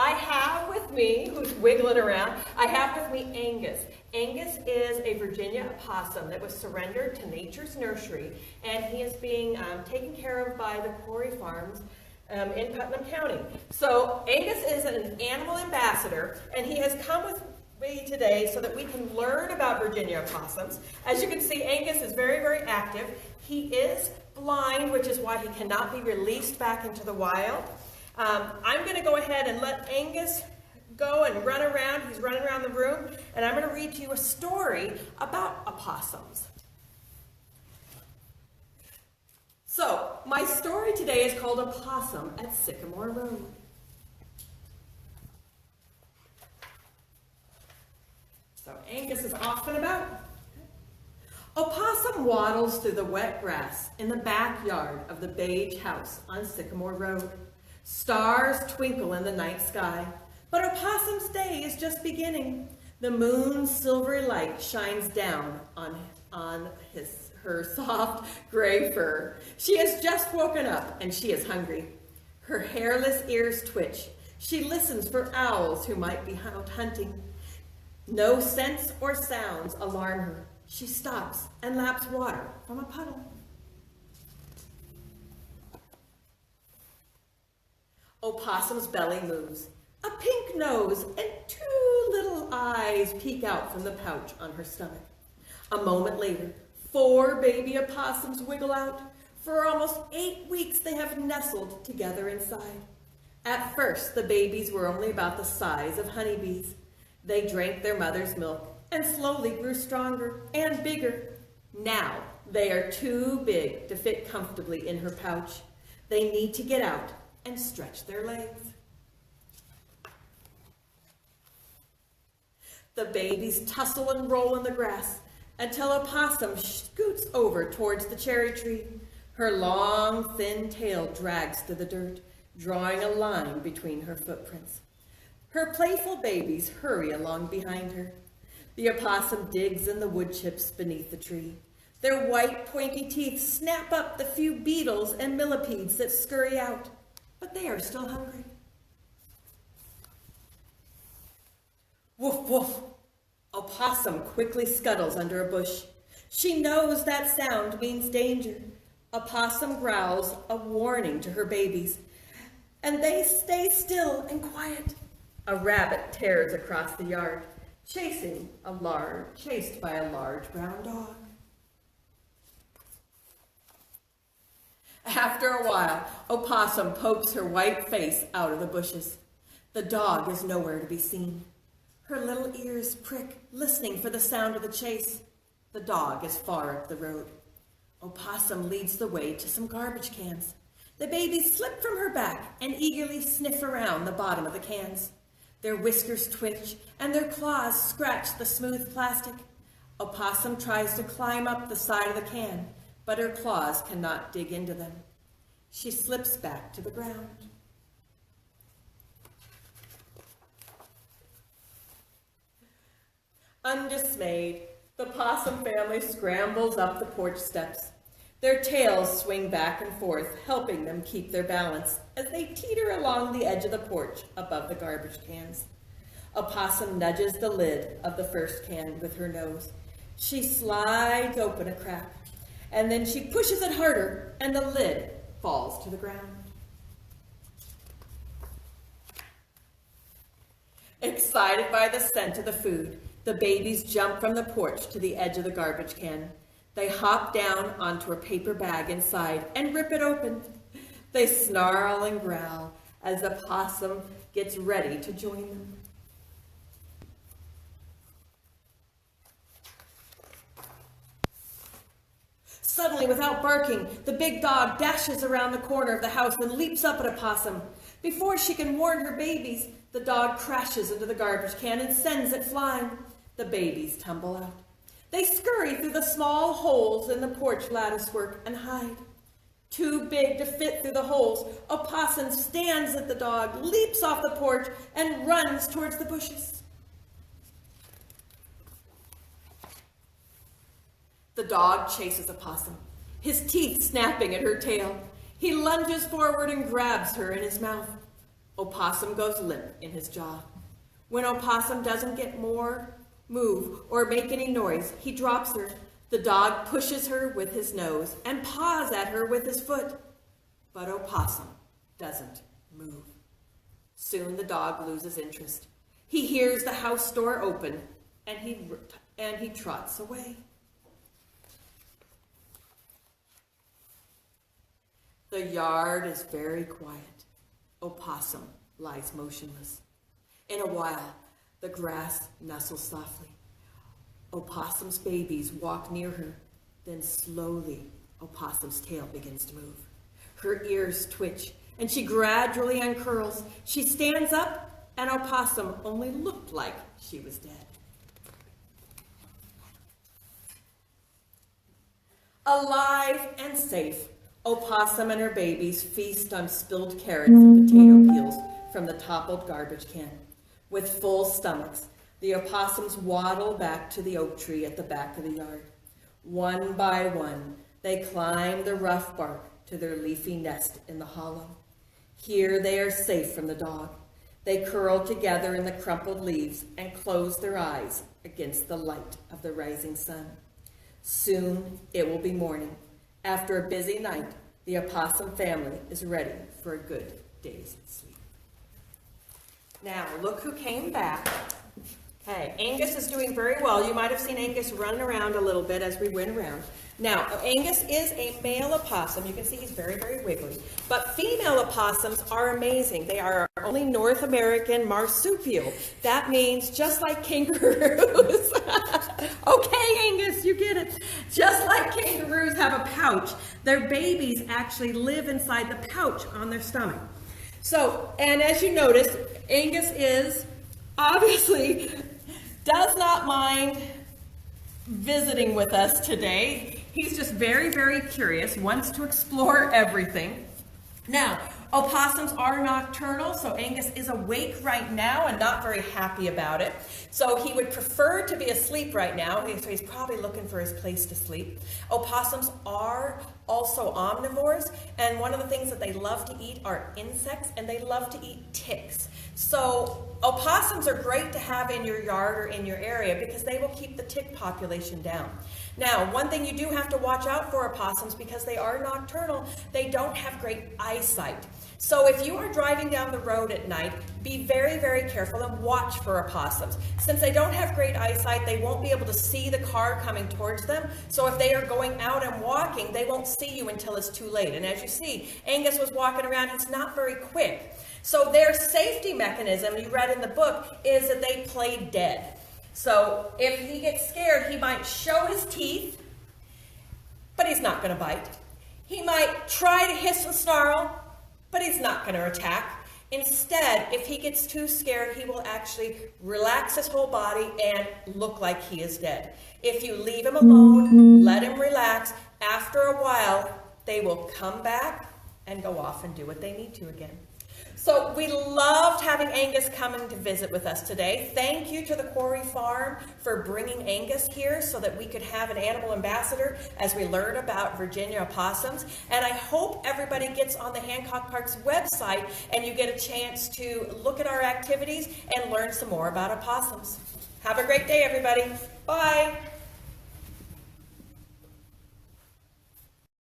I have with me, who's wiggling around, I have with me Angus. Angus is a Virginia opossum that was surrendered to Nature's Nursery, and he is being taken care of by the Quarry Farms in Putnam County. So Angus is an animal ambassador, and he has come with me today so that we can learn about Virginia opossums. As you can see, Angus is very, very active. He is blind, which is why he cannot be released back into the wild. I'm going to go ahead and let Angus go and run around. He's running around the room, and I'm going to read to you a story about opossums. So, my story today is called Opossum at Sycamore Road. So, Angus is off and about. Opossum waddles through the wet grass in the backyard of the beige house on Sycamore Road. Stars twinkle in the night sky, but Opossum's day is just beginning. The moon's silvery light shines down on her soft gray fur. She has just woken up and she is hungry. Her hairless ears twitch. She listens for owls who might be out hunting. No scents or sounds alarm her. She stops and laps water from a puddle. Opossum's belly moves. A pink nose and two little eyes peek out from the pouch on her stomach. A moment later, 4 baby opossums wiggle out. For almost 8 weeks, they have nestled together inside. At first, the babies were only about the size of honeybees. They drank their mother's milk and slowly grew stronger and bigger. Now, they are too big to fit comfortably in her pouch. They need to get out and stretch their legs. The babies tussle and roll in the grass until Opossum scoots over towards the cherry tree. Her long, thin tail drags through the dirt, drawing a line between her footprints. Her playful babies hurry along behind her. The opossum digs in the wood chips beneath the tree. Their white, pointy teeth snap up the few beetles and millipedes that scurry out, but they are still hungry. Woof, woof. Opossum quickly scuttles under a bush. She knows that sound means danger. Opossum growls a warning to her babies, and they stay still and quiet. A rabbit tears across the yard, chased by a large brown dog. After a while, Opossum pokes her white face out of the bushes. The dog is nowhere to be seen. Her little ears prick, listening for the sound of the chase. The dog is far up the road. Opossum leads the way to some garbage cans. The babies slip from her back and eagerly sniff around the bottom of the cans. Their whiskers twitch and their claws scratch the smooth plastic. Opossum tries to climb up the side of the can, but her claws cannot dig into them. She slips back to the ground. Undismayed, the possum family scrambles up the porch steps. Their tails swing back and forth, helping them keep their balance as they teeter along the edge of the porch above the garbage cans. Opossum nudges the lid of the first can with her nose. She slides open a crack, and then she pushes it harder, and the lid falls to the ground. Excited by the scent of the food, the babies jump from the porch to the edge of the garbage can. They hop down onto a paper bag inside and rip it open. They snarl and growl as the possum gets ready to join them. Suddenly, without barking, the big dog dashes around the corner of the house and leaps up at a possum. Before she can warn her babies, the dog crashes into the garbage can and sends it flying. The babies tumble out. They scurry through the small holes in the porch latticework and hide. Too big to fit through the holes, Opossum stands at the dog, leaps off the porch, and runs towards the bushes. The dog chases Opossum, his teeth snapping at her tail. He lunges forward and grabs her in his mouth. Opossum goes limp in his jaw. When Opossum doesn't get more move or make any noise, he drops her. The dog pushes her with his nose and paws at her with his foot. But Opossum doesn't move. Soon the dog loses interest. He hears the house door open and he trots away. The yard is very quiet. Opossum lies motionless. In a while, the grass nestles softly. Opossum's babies walk near her. Then slowly, Opossum's tail begins to move. Her ears twitch, and she gradually uncurls. She stands up, and Opossum only looked like she was dead. Alive and safe, Opossum and her babies feast on spilled carrots and potato peels from the toppled garbage can. With full stomachs, the opossums waddle back to the oak tree at the back of the yard. One by one, they climb the rough bark to their leafy nest in the hollow. Here they are safe from the dog. They curl together in the crumpled leaves and close their eyes against the light of the rising sun. Soon it will be morning. After a busy night, the opossum family is ready for a good day's sleep. Now, look who came back. Okay, Angus is doing very well. You might have seen Angus run around a little bit as we went around. Now, Angus is a male opossum. You can see he's very, very wiggly. But female opossums are amazing. They are our only North American marsupial. That means just like kangaroos. Okay, Angus, you get it. Just like kangaroos have a pouch, their babies actually live inside the pouch on their stomach. So, and as you noticed, Angus is obviously does not mind visiting with us today. He's just very, very curious, wants to explore everything. Now, opossums are nocturnal, so Angus is awake right now and not very happy about it. So he would prefer to be asleep right now, so he's probably looking for his place to sleep. Opossums are also omnivores, and one of the things that they love to eat are insects, and they love to eat ticks. So opossums are great to have in your yard or in your area because they will keep the tick population down. Now, one thing you do have to watch out for opossums, because they are nocturnal, they don't have great eyesight. So if you are driving down the road at night, be very, very careful and watch for opossums. Since they don't have great eyesight, they won't be able to see the car coming towards them. So if they are going out and walking, they won't see you until it's too late. And as you see, Angus was walking around, he's not very quick. So their safety mechanism, you read in the book, is that they play dead. So if he gets scared, he might show his teeth, but he's not going to bite. He might try to hiss and snarl, but he's not going to attack. Instead, if he gets too scared, he will actually relax his whole body and look like he is dead. If you leave him alone, let him relax, after a while, they will come back and go off and do what they need to again. So we loved having Angus coming to visit with us today. Thank you to the Quarry Farm for bringing Angus here so that we could have an animal ambassador as we learn about Virginia opossums. And I hope everybody gets on the Hancock Park's website and you get a chance to look at our activities and learn some more about opossums. Have a great day, everybody. Bye.